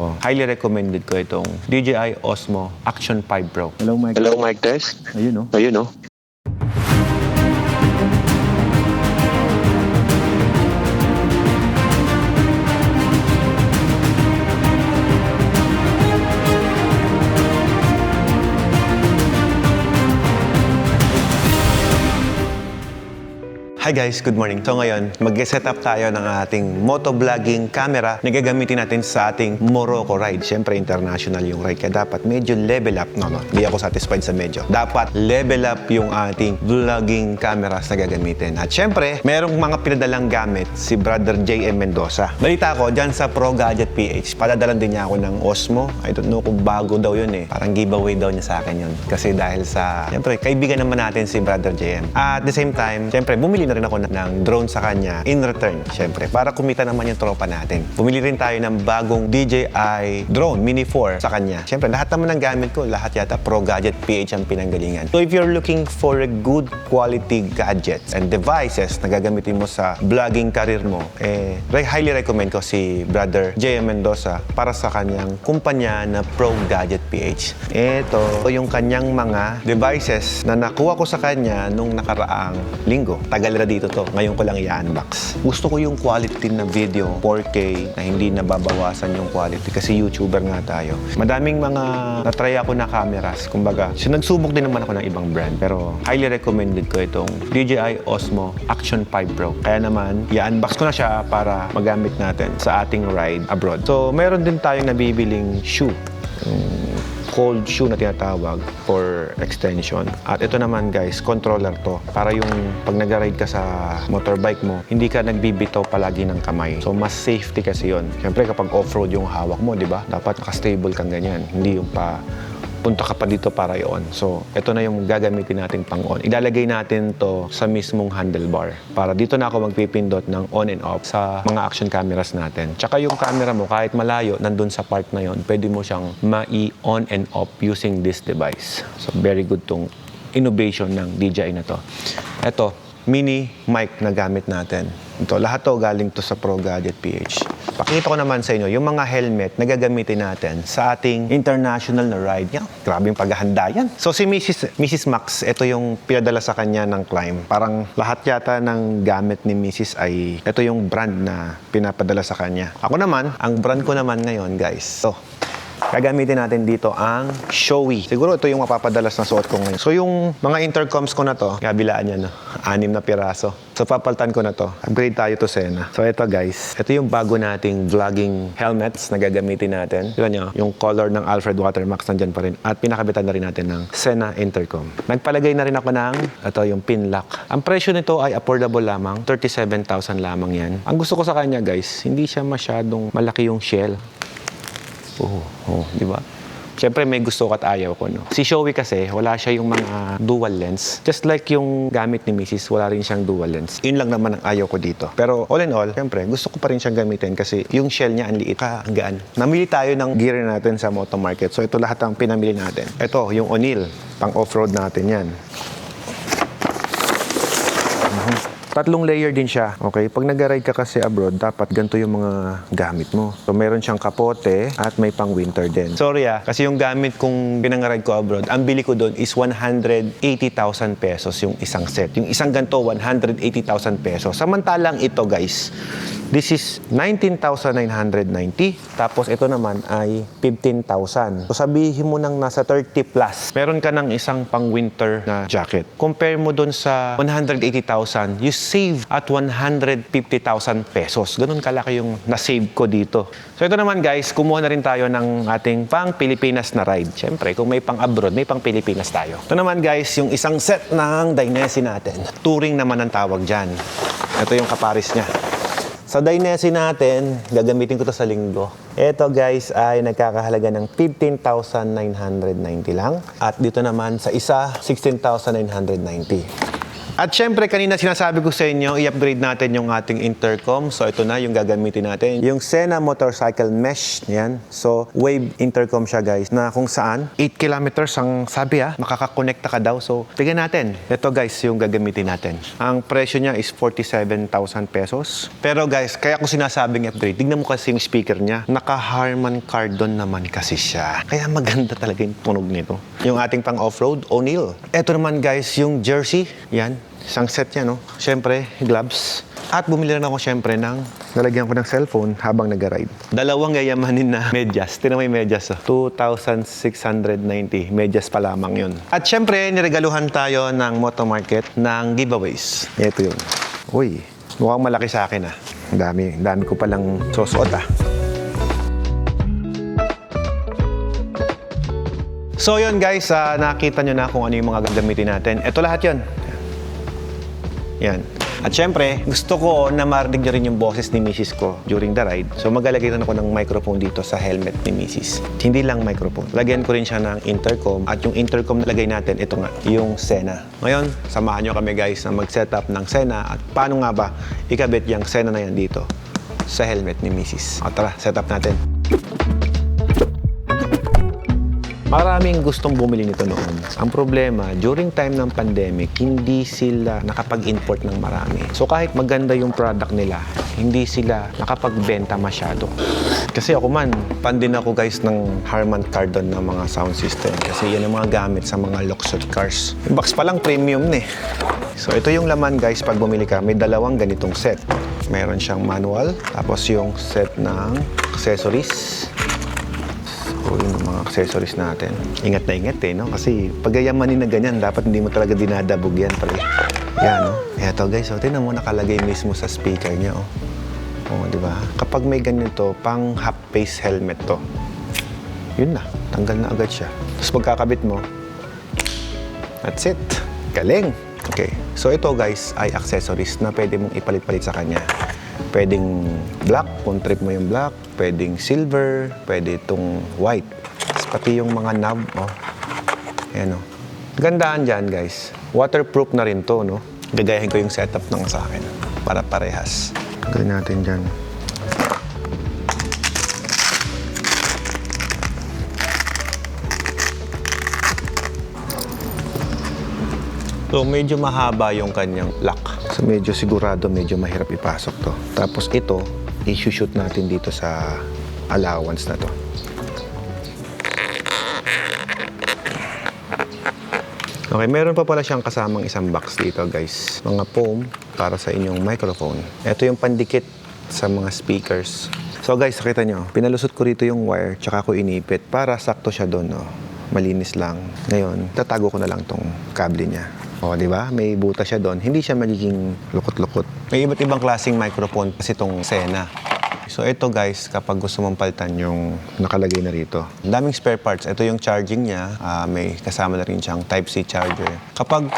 Highly recommended ko itong DJI Osmo Action 5 Pro. Hello, Mike. Hello, mic test. Ayun, no? Ayun, no? Hi guys, good morning. So ngayon, mag-set up tayo ng ating motovlogging camera na gagamitin natin sa ating Morocco ride. Siyempre, international yung ride. Kaya dapat medyo level up. No, hindi ako satisfied sa medyo. Dapat level up yung ating vlogging cameras na gagamitin. At siyempre, merong mga pinadalang gamit si Brother JM Mendoza. Balita ko, dyan sa Pro Gadget PH, padadalan din niya ako ng Osmo. I don't know kung bago daw yun eh. Parang giveaway daw niya sa akin yun. Kasi dahil sa, siyempre, kaibigan naman natin si Brother JM. At the same time, siyempre, bumili na rin ako ng drone sa kanya in return, syempre, para kumita naman yung tropa natin. Bumili rin tayo ng bagong DJI drone Mini 4 sa kanya. Syempre, lahat naman ng gamit ko, lahat yata Pro Gadget PH ang pinanggalingan. So if you're looking for a good quality gadgets and devices na gagamitin mo sa vlogging career mo, highly recommend ko si Brother JM Mendoza para sa kanyang kumpanya na Pro Gadget PH. Ito yung kanyang mga devices na nakuha ko sa kanya nung nakaraang linggo. Tagal na dito to. Ngayon ko lang i-unbox. Gusto ko yung quality na video, 4K, na hindi nababawasan yung quality kasi YouTuber nga tayo. Madaming mga na-try ako na cameras. Kumbaga, nagsubok din naman ako ng ibang brand. Pero highly recommended ko itong DJI Osmo Action 5 Pro. Kaya naman, i-unbox ko na siya para magamit natin sa ating ride abroad. So, meron din tayong nabibiling shoe. Cold shoe na tinatawag for extension. At ito naman guys, controller to. Para yung pag nag-ride ka sa motorbike mo, hindi ka nagbibitaw palagi ng kamay. So mas safety kasi yon. Siyempre kapag off-road yung hawak mo, di ba? Dapat naka-stable kang ganyan. Hindi yung punta ka pa dito para i-on. So, ito na yung gagamitin nating pang-on. Ilalagay natin to sa mismong handlebar. Para dito na ako magpipindot ng on and off sa mga action cameras natin. Tsaka yung camera mo, kahit malayo, nandun sa part na yon, pwede mo siyang ma-on and off using this device. So, very good tong innovation ng DJI na to. Ito, mini mic na gamit natin. Ito, lahat to galing to sa Pro Gadget PH. Pakita ko naman sa inyo yung mga helmet na gagamitin natin sa ating international na ride. Yan, grabing paghahanda yan. So si Mrs. Max, ito yung pinadala sa kanya ng Climb. Parang lahat yata ng gamit ni Mrs. ay ito yung brand na pinapadala sa kanya. Ako naman, ang brand ko naman ngayon guys. So, gagamitin natin dito ang Shoei. Siguro ito yung mapapadalas na suot ko ngayon. So yung mga intercoms ko na to, kabilaan yan, no? 6 na piraso. So papaltan ko na to. Upgrade tayo to Sena. So ito guys, ito yung bago nating vlogging helmets na gagamitin natin. Tignan nyo, yung color ng Alfred Watermax nandyan pa rin. At pinakabitan na rin natin ng Sena intercom. Nagpalagay na rin ako ng, ito yung pin lock. Ang presyo nito ay affordable lamang. 37,000 lamang yan. Ang gusto ko sa kanya guys, hindi siya masyadong malaki yung shell. Di ba? Siyempre may gusto ko at ayaw ko, no? Si Shoei kasi, wala siya yung mga dual lens. Just like yung gamit ni Mrs., wala rin siyang dual lens. Yun lang naman ang ayaw ko dito. Pero all in all, siyempre, gusto ko pa rin siyang gamitin kasi yung shell niya ang liit, ang gaan. Namili tayo ng gear natin sa Moto Market. So ito lahat ang pinamili natin. Ito, yung O'Neill, pang off-road natin yan. 3 layer din siya. Okay? Pag nag-ride ka kasi abroad, dapat ganito yung mga gamit mo. So, meron siyang kapote at may pang winter din. Sorry kasi yung gamit kong pinang-ride ko abroad, ang bili ko doon is 180,000 pesos yung isang set. Yung isang ganito, 180,000 pesos. Samantalang ito, guys, this is 19,990. Tapos ito naman ay 15,000. So sabihin mo nang nasa 30 plus. Meron ka ng isang pang winter na jacket. Compare mo dun sa 180,000, you save at 150,000 pesos. Ganun kalaki yung na-save ko dito. So ito naman guys, kumuha na rin tayo ng ating pang Pilipinas na ride. Siyempre, kung may pang abroad, may pang Pilipinas tayo. Ito naman guys, yung isang set ng Dainese natin. Touring naman ang tawag dyan. Ito yung kaparis niya. Sa Dainese natin, gagamitin ko to sa linggo. Ito guys ay nagkakahalaga ng 15,990 lang. At dito naman sa isa, 16,990. At syempre, kanina sinasabi ko sa inyo, i-upgrade natin yung ating intercom. So, ito na yung gagamitin natin. Yung Sena Motorcycle Mesh. Yan. So, wave intercom siya, guys, na kung saan 8 kilometers ang sabi makakakonekta ka daw. So, tignan natin. Ito, guys, yung gagamitin natin. Ang presyo niya is 47,000 pesos. Pero, guys, kaya ko sinasabing upgrade. Tignan mo kasi yung speaker niya. Naka-Harman Kardon naman kasi siya. Kaya maganda talaga yung tunog nito. Yung ating pang off-road, O'Neill. Ito naman, guys, yung jersey. Yan. Isang set yan, no? Siyempre, gloves. At bumili rin ako siyempre ng nalagyan ko ng cellphone habang nag-ride. Dalawang yayamanin na medyas. Tinan mo yung medyas. 2,690. Medyas pa lamang yun. At siyempre, niregaluhan tayo ng Motomarket ng giveaways. Ito yun. Uy, mukhang malaki sa akin Ang dami ko palang susuot So yun guys, nakita nyo na kung ano yung mga gagamitin natin. Ito lahat yun. Yan. At syempre, gusto ko na marinig nyo rin yung boses ni Mrs. ko during the ride. So maglalagay rin ako ng microphone dito sa helmet ni Mrs. Hindi lang microphone. Lagyan ko rin siya ng intercom. At yung intercom na lagay natin, ito nga, yung Sena. Ngayon, samahan nyo kami guys na mag-setup ng Sena. At paano nga ba ikabit yung Sena na yan dito sa helmet ni Mrs. O tara, setup natin. Maraming gustong bumili nito noon. Ang problema, during time ng pandemic, hindi sila nakapag-import ng marami. So kahit maganda yung product nila, hindi sila nakapagbenta masyado. Kasi ako man, fan din ako guys ng Harman Kardon ng mga sound system. Kasi yan ang mga gamit sa mga luxury cars. Yung box pa lang premium So ito yung laman guys pag bumili ka. May dalawang ganitong set. Meron siyang manual, tapos yung set ng accessories. So, yung mga accessories natin. Ingat na ingat no? Kasi pag yayamanin na ganyan, dapat hindi mo talaga dinadabog yan. Yan, no? Eto guys, tingnan mo nakalagay mismo sa speaker niya, di ba? Kapag may ganito, pang half-face helmet to. Yun na, tanggal na agad siya. Tapos pagkakabit mo, that's it. Galing! Okay, so ito guys ay accessories na pwede mong ipalit-palit sa kanya. Pwedeng black, kung trip mo yung black. Pwedeng silver. Pwede itong white. Tapos pati yung mga knob, Ayan, Gandaan dyan, guys. Waterproof na rin to, Gagayahin ko yung setup ng sa akin. Para parehas. Gawin natin dyan. So, medyo mahaba yung kanyang lock. So, medyo sigurado, medyo mahirap ipasok to. Tapos ito, i-shoot natin dito sa allowance na to. Okay, meron pa pala siyang kasamang isang box dito, guys. Mga foam para sa inyong microphone. Ito yung pandikit sa mga speakers. So, guys, nakita nyo, pinalusot ko rito yung wire, tsaka ko inipit para sakto siya doon, Malinis lang. Ngayon, tatago ko na lang tong kable niya. Di ba? May buta siya doon. Hindi siya magiging lukot-lukot. May iba't ibang klaseng microphone kasi itong Sena. So ito guys, kapag gusto mong palitan yung nakalagay na rito. Ang daming spare parts. Ito yung charging niya. May kasama na rin siyang Type-C charger. Kapag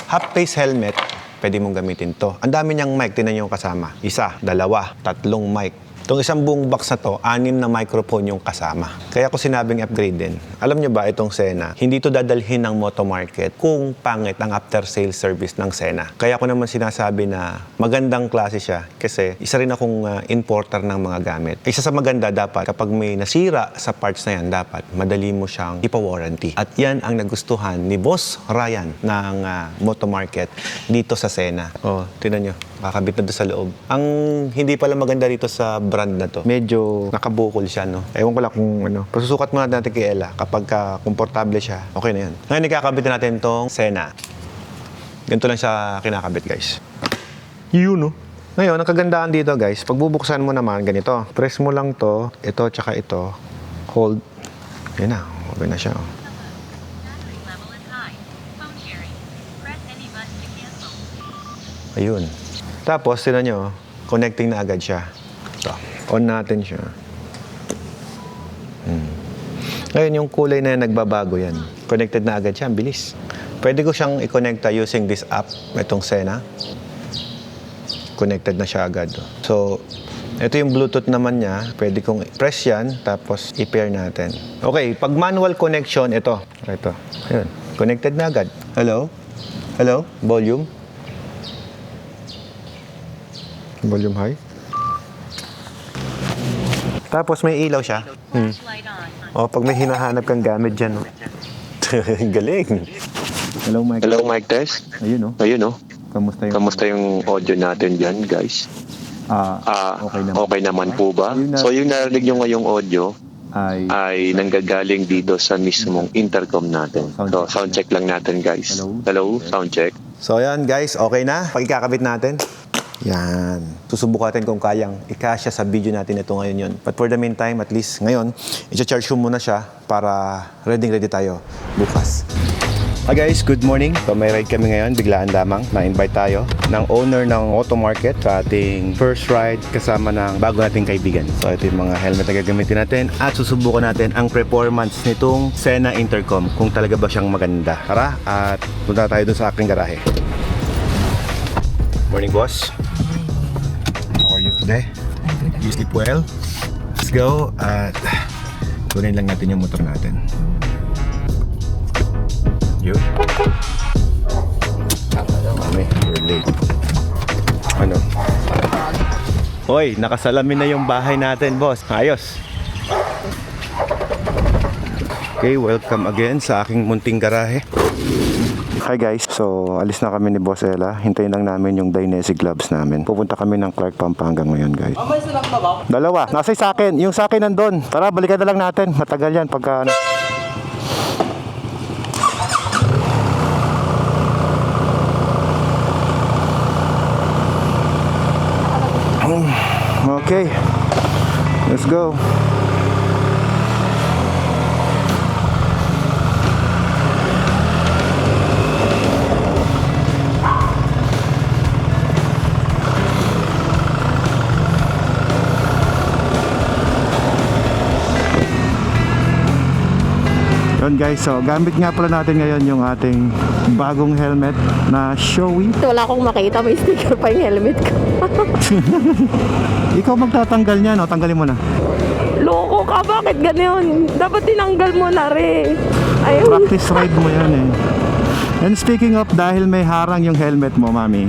half-face helmet, pwede mong gamitin to. Ang dami niyang mic. Tinan niyo yung kasama. 1, 2, 3 mic. Itong isang buong box na to, 6 na microphone yung kasama. Kaya ko sinabing upgrade din. Alam nyo ba, itong Sena, hindi to dadalhin ng Motomarket kung pangit ang after-sales service ng Sena. Kaya ko naman sinasabi na magandang klase siya kasi isa rin akong importer ng mga gamit. Isa sa maganda dapat, kapag may nasira sa parts na yan, dapat madali mo siyang ipa-warranty. At yan ang nagustuhan ni Boss Ryan ng Motomarket dito sa Sena. Tingnan nyo. Kakabit na doon sa loob. Ang hindi pala maganda dito sa brand na to, medyo nakabukol siya, Ewan ko lang kung Pasusukat muna natin kay Ella. Kapag komportable siya, okay na yan. Ngayon, ikakabit natin tong Sena. Ganito lang siya kinakabit, guys. Yun, Ngayon, ang kagandahan dito, guys, pag bubuksan mo naman, ganito. Press mo lang to, ito, tsaka ito. Hold. Yan na. Okay na siya, Ayun. Tapos, tignan nyo, connecting na agad siya. Ito, on natin siya. Ngayon, yung kulay na yan, nagbabago yan. Connected na agad siya, ang bilis. Pwede ko siyang i-connecta using this app, itong Sena. Connected na siya agad. So, ito yung Bluetooth naman niya. Pwede kong press yan, tapos i-pair natin. Okay, pag manual connection, ito. Ayun, connected na agad. Hello? Hello? Volume? Volume high? Tapos may ilaw siya. O, pag may hinahanap kang gamit dyan. Oh. Galing. Hello, Mike. Hello, mic test. Ayun, oh. Ayun, oh. Kamusta yung audio natin dyan, guys? Okay naman po ba? So, yung narinig nyo ngayong audio ay nanggagaling dito sa mismong intercom natin. So, sound check lang natin, guys. Hello, sound check. So, ayan, guys. Okay na. Pagkakabit natin. Yan. Susubukan natin kung kayang ikasya sa video natin ito ngayon yun. But for the meantime, at least ngayon, i-charge ko muna siya para ready tayo bukas. Hi guys, good morning. So may ride kami ngayon, biglaan lamang. Na-invite tayo ng owner ng Auto Market sa ating first ride kasama ng bago nating kaibigan. So ito yung mga helmet na gagamitin natin at susubukan natin ang performance nitong Sena Intercom kung talaga ba siyang maganda. Tara at punta tayo dun sa aking garahe. Morning boss. How are you today? You sleep well? Let's go at kunin lang natin yung motor natin. Yun. Mami, we're late. Ano? Hoy, nakasalamin na yung bahay natin, boss. Ayos. Okay, welcome again sa aking munting garahe. Hi guys, so alis na kami ni Boss Ella. Hintayin lang namin yung Dainese gloves namin. Pupunta kami ng Clark, Pampanga ngayon guys. May silang ba? Dalawa, nasa sa akin. Yung sa akin nandun. Tara, balikan na lang natin. Matagal yan pagka ano. Okay, let's go. Yun guys, so gamit nga pala natin ngayon yung ating bagong helmet na Shoei. Wala akong makita, may sticker pa yung helmet ko. Ikaw magtatanggal niya, no? Tanggalin mo na. Loko ka, bakit ganyan? Dapat tinanggal mo na rin. Ayun. Practice ride mo yan eh. And speaking of, dahil may harang yung helmet mo, mami,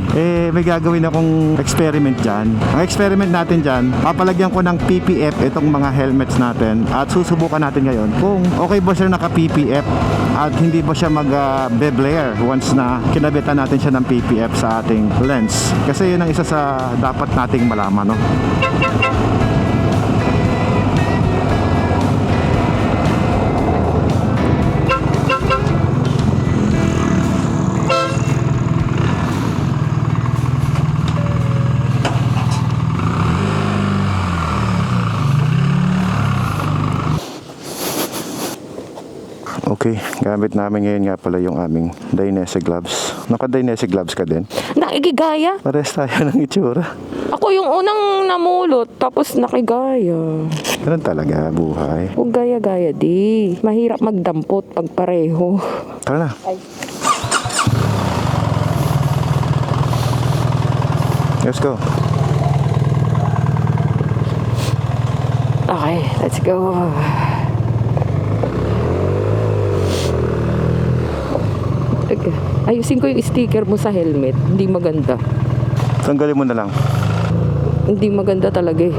may gagawin akong experiment dyan. Ang experiment natin dyan, papalagyan ko ng PPF itong mga helmets natin at susubukan natin ngayon kung okay ba siya naka-PPF at hindi ba siya mag-beblare once na kinabitan natin siya ng PPF sa ating lens. Kasi yun ang isa sa dapat nating malaman, no? Okay, gamit namin ngayon nga pala yung aming Dainese gloves. Naka-Dainese gloves ka din? Nakikigaya. Pares tayo ng itsura. Ako yung unang namulot, tapos nakigaya. Ganun talaga, buhay. Huwag gaya-gaya di. Mahirap magdampot pag pareho. Tara na. Ay. Let's go. Okay, let's go. Ayusin ko yung sticker mo sa helmet. Hindi maganda. Tanggalin mo na lang. Hindi maganda talaga eh.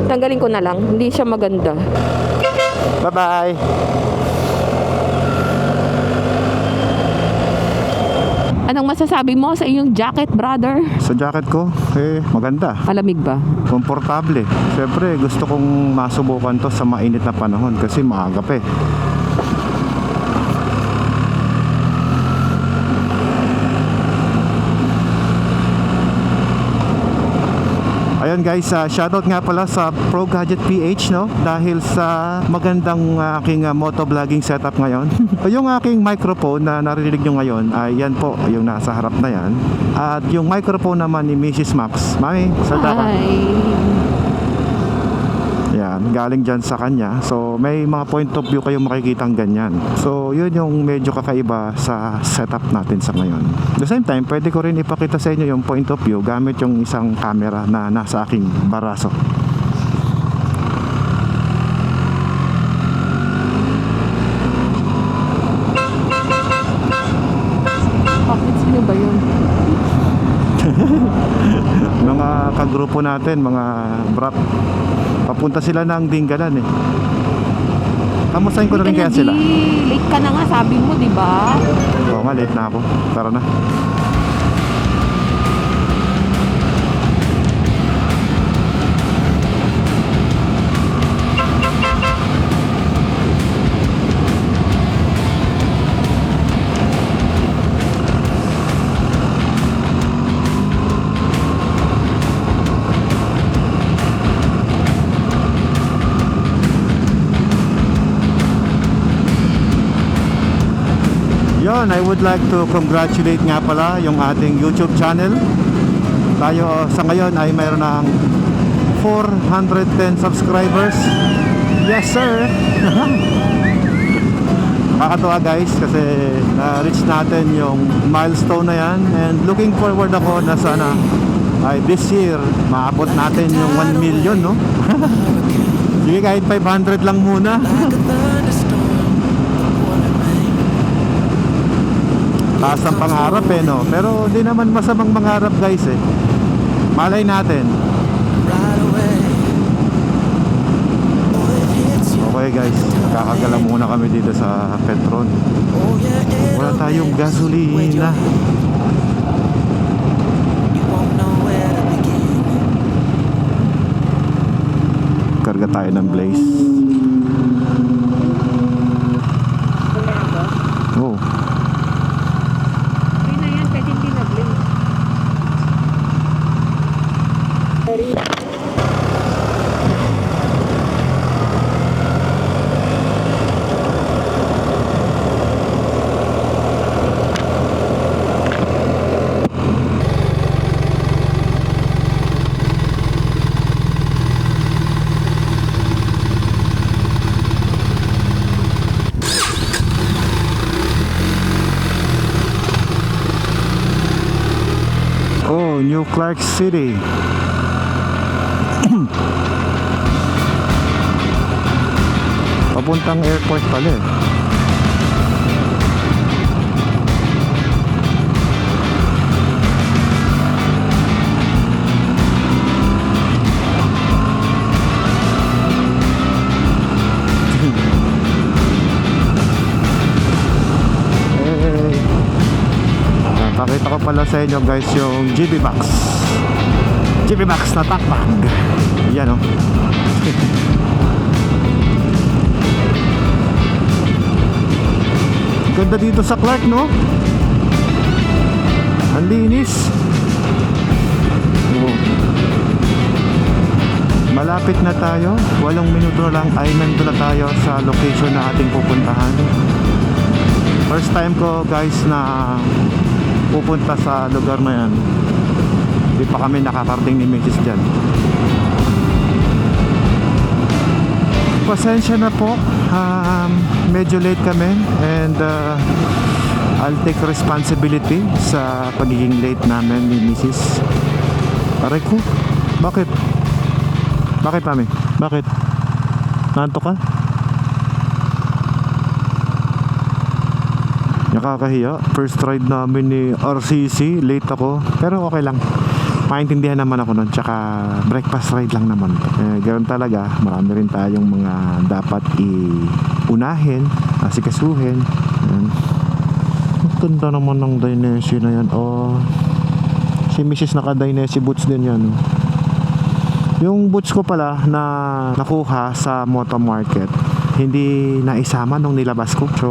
Tanggalin ko na lang. Hindi siya maganda. Bye-bye! Anong masasabi mo sa iyong jacket, brother? Sa jacket ko, maganda. Malamig ba? Komportable. Siyempre, gusto kong masubukan to sa mainit na panahon kasi maagap eh. Ayun guys, shoutout nga pala sa Pro Gadget PH, no? Dahil sa magandang aking motovlogging setup ngayon. Yung aking microphone na narinig nyo ngayon ay yan po, yung nasa harap na yan. At yung microphone naman ni Mrs. Max. Mami, salta ka. Yan, galing dyan sa kanya. So may mga point of view kayong makikitang ganyan. So yun yung medyo kakaiba sa setup natin sa ngayon. At the same time, pwede ko rin ipakita sa inyo yung point of view gamit yung isang camera na nasa aking baraso. Bakit kagrupo natin, mga brat. Papunta sila ng Dingalan eh. Kamustahin ko na rin kaya sila. Late ka na nga, sabi mo, di ba? Oo nga, late na ako. Tara na. Yon, I would like to congratulate nga pala yung ating YouTube channel. Tayo sa ngayon ay mayroon ng 410 subscribers. Yes sir. Nakakatuwa guys kasi na-reach natin yung milestone na yan, and looking forward ako na sana ay this year maabot natin yung 1 million, no? Sige, kahit 500 lang muna. Taas ang pangarap eh, no? Pero di naman masamang mangarap guys eh. Malay natin. Okay guys, kakagala muna kami dito sa Petron. Wala tayong gasolina. Karga tayo ng Blaze. Oh. Oh, New Clark City. Papuntang airport pala eh. Pakita ko pala sa inyo guys yung GB Max. GB Max na takbag. Yan o. Ganda dito sa Clark, no? Ang linis. Oh. Malapit na tayo. 8 minuto lang ay nandun na tayo sa location na ating pupuntahan. First time ko guys na pupunta sa lugar na yan. Hindi pa kami nakakarating ni Mrs. dyan. Pasensya na po, medyo late kami, and I'll take responsibility sa pagiging late namin ni Mrs. Aray ko, bakit? Bakit mami? Bakit? Nanto ka? Nakakahiya. First ride namin ni RCC. Late ako. Pero okay lang. Maintindihan naman ako nun. Tsaka breakfast ride lang naman. Ganoon talaga. Marami rin tayong mga dapat iunahin, asikasuhin. Ang ganda naman ng Dainese na yan. Oh, si Mrs. naka-Dainese boots din yan. Yung boots ko pala na nakuha sa Moto Market, hindi naisama nung nilabas ko. So,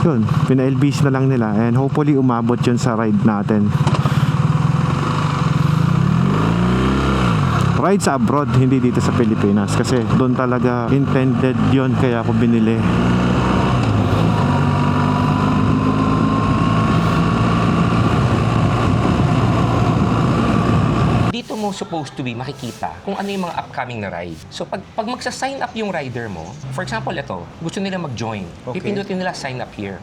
yun, pina-LBC na lang nila, and hopefully umabot yun sa ride natin. Ride sa abroad, hindi dito sa Pilipinas, kasi doon talaga intended yun, kaya ako binili. Dito mo supposed to be makikita kung ano yung mga upcoming na ride. So pag magsa-sign up yung rider mo, for example ito, gusto nila mag-join. Okay. Pipindutin nila sign up here.